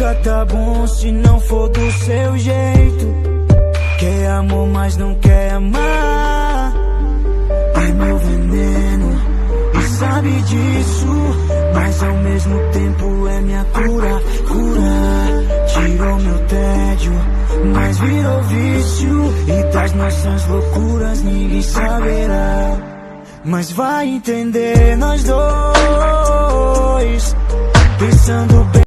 nunca tá bom se não for do seu jeito. Quer amor, mas não quer amar. É meu veneno e sabe disso, mas ao mesmo tempo é minha cura. Tirou meu tédio, mas virou vício, e das nossas loucuras ninguém saberá. Mas vai entender nós dois, pensando bem.